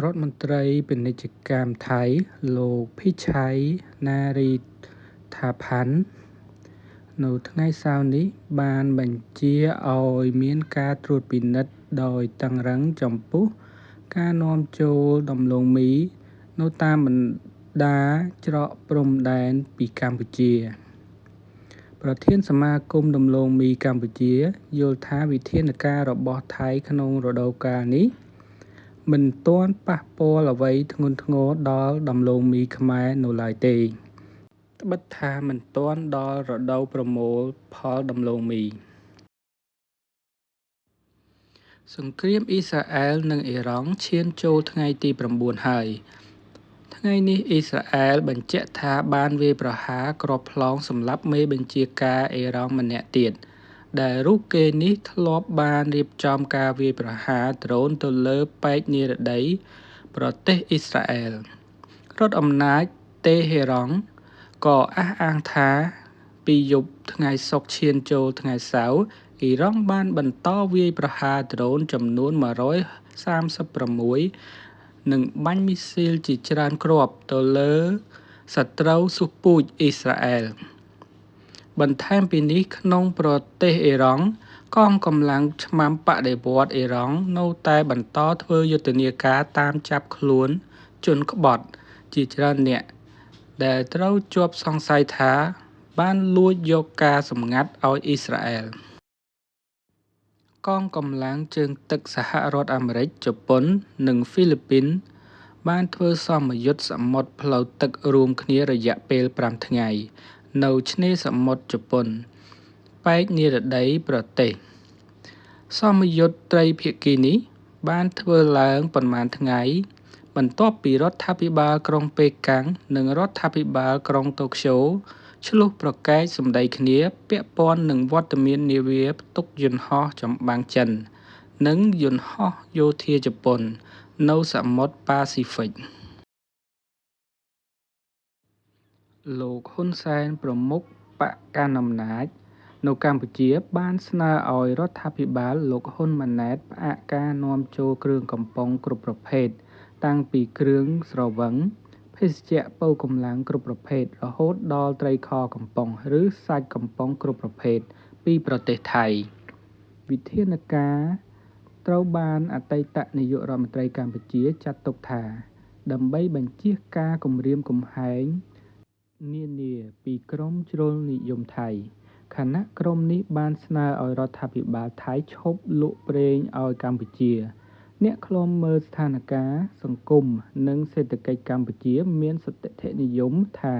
រដ្ឋមន្ត្រីពាណិជ្ជកម្មថៃលោកភិច្ឆ័យ ណារីថាផាន់ នៅថ្ងៃសៅរ៍នេះបានបញ្ជាឲ្យមានការត្រួតពិនិត្យដោយតឹងរ៉ឹងចំពោះការនាំចូលដំឡូងមីនៅតាមបណ្តាច្រកព្រំដែនពីកម្ពុជា ប្រធានសមាគមដំឡូងមីកម្ពុជាយល់ថាវិធានការរបស់ថៃក្នុងរដូវកាលនេះមិនទាន់ប៉ះពាល់អ្វីធ្ងន់ធ្ងរដល់ដំឡូងមីខ្មែរនៅឡើយទេ ត្បិតថាមិនទាន់ដល់រដូវប្រមូលផលដំឡូងមី សង្គ្រាមអ៊ីស្រាអែលនិងអ៊ីរ៉ង់ឈានចូលថ្ងៃទី 9 ហើយ ថ្ងៃនេះអ៊ីស្រាអែលបញ្ជាក់ថាបានវាយប្រហារគ្រាប់ប្លង់សម្លាប់មេបញ្ជាការអ៊ីរ៉ង់ម្នាក់ទៀត ដែលរូបគេនេះធ្លាប់បានរៀបចំការវាយប្រហារដ្រូនទៅលើប៉ែកនិរតីប្រទេសអ៊ីស្រាអែល រដ្ឋអំណាចតេហេរ៉ង់ក៏អះអាងថាពីយប់ថ្ងៃសុក្រឈានចូលថ្ងៃសៅរ៍ អ៊ីរ៉ង់បានបន្តវាយប្រហារដ្រូនចំនួន 136 និងបាញ់មីស៊ីលជាច្រើនគ្រាប់ទៅលើសត្រូវស៊ុបពូជអ៊ីស្រាអែល បន្ថែមពីនេះក្នុងប្រទេសអ៊ីរ៉ង់កងកម្លាំងឆ្មាំបដិវត្តន៍អ៊ីរ៉ង់នៅតែបន្តធ្វើយុទ្ធនាការតាមចាប់ខ្លួនជនក្បត់ជាច្រើននាក់ដែលត្រូវជាប់សង្ស័យថាបានលួចយកការសម្ងាត់ឲ្យអ៊ីស្រាអែល កងកម្លាំងជើងទឹកសហរដ្ឋអាមេរិក ជប៉ុន និងហ្វីលីពីនបានធ្វើសមយុទ្ធសមុទ្រផ្លូវទឹករួមគ្នារយៈពេល 5 ថ្ងៃ នៅឆ្នេរសមុទ្រជប៉ុន ប៉ែកនិរតីប្រទេស សមយុទ្ធត្រីភាគីនេះបានធ្វើឡើងប៉ុន្មានថ្ងៃ បន្ទាប់ពីរដ្ឋាភិបាលក្រុងប៉េកាំង និងរដ្ឋាភិបាលក្រុងតូក្យូឆ្លោះប្រកែកសម្ដីគ្នាពាក់ព័ន្ធនឹងវត្តមាននាវាផ្ទុកយន្តហោះចម្បាំងចិន និងយន្តហោះយោធាជប៉ុននៅសមុទ្រប៉ាស៊ីហ្វិក លោកហ៊ុនសែនប្រមុខបក្សកាន់អំណាចនៅកម្ពុជាបានស្នើឲ្យរដ្ឋាភិបាលលោកហ៊ុនម៉ាណែតផ្អាកការនាំចូលគ្រឿងកំប៉ុងគ្រប់ប្រភេទ តាំងពីគ្រឿងស្រវឹង ភេសជ្ជៈប៉ូវកម្លាំងគ្រប់ប្រភេទ រហូតដល់ត្រីខកំប៉ុង ឬសាច់កំប៉ុងគ្រប់ប្រភេទពីប្រទេសថៃ វិធានការត្រូវបានអតីតនាយករដ្ឋមន្ត្រីកម្ពុជាចាត់ទុកថាដើម្បីបញ្ជៀសការគំរាមកំហែងនានាពីក្រុមជ្រុលនិយមថៃ ខណៈក្រុមនេះបានស្នើឲ្យរដ្ឋាភិបាលថៃឈប់លក់ប្រេងឲ្យកម្ពុជា អ្នកឃ្លាំមើលស្ថានភាពសង្គមនិងសេដ្ឋកិច្ចកម្ពុជាមានសតិធិនិយមថា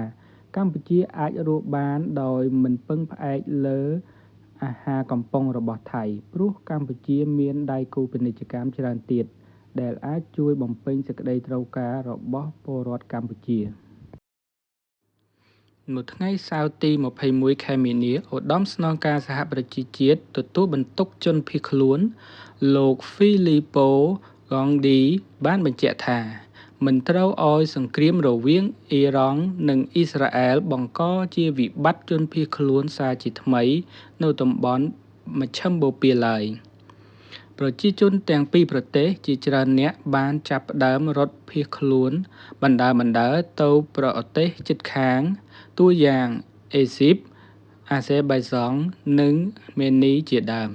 កម្ពុជាអាចរស់បានដោយមិនពឹងផ្អែកលើអាហារកំប៉ុងរបស់ថៃ ព្រោះកម្ពុជាមានដៃគូពាណិជ្ជកម្មច្រើនទៀតដែលអាចជួយបំពេញសេចក្តីត្រូវការរបស់ពលរដ្ឋកម្ពុជា នៅថ្ងៃសៅរ៍ទី 21 ខែមីនា ឧត្តមស្នងការសហប្រជាជាតិទទួលបន្ទុកជនភៀសខ្លួនលោកហ្វីលីប៉ូ ហ្គង់ឌី បានបញ្ជាក់ថាមិនត្រូវឲ្យសង្គ្រាមរវាងអ៊ីរ៉ង់និងអ៊ីស្រាអែលបង្កជាវិបត្តិជនភៀសខ្លួនសារជាថ្មីនៅតំបន់មជ្ឈិមបូព៌ាឡើយ ប្រជាជនទាំងពីរប្រទេសជាច្រើនអ្នកបានចាប់ផ្ដើមរត់ភៀសខ្លួនបណ្តើរទៅប្រទេសជិតខាង តួយ៉ាងអេស៊ីប អាហ្សេបៃសង់ និងមេនីជាដើម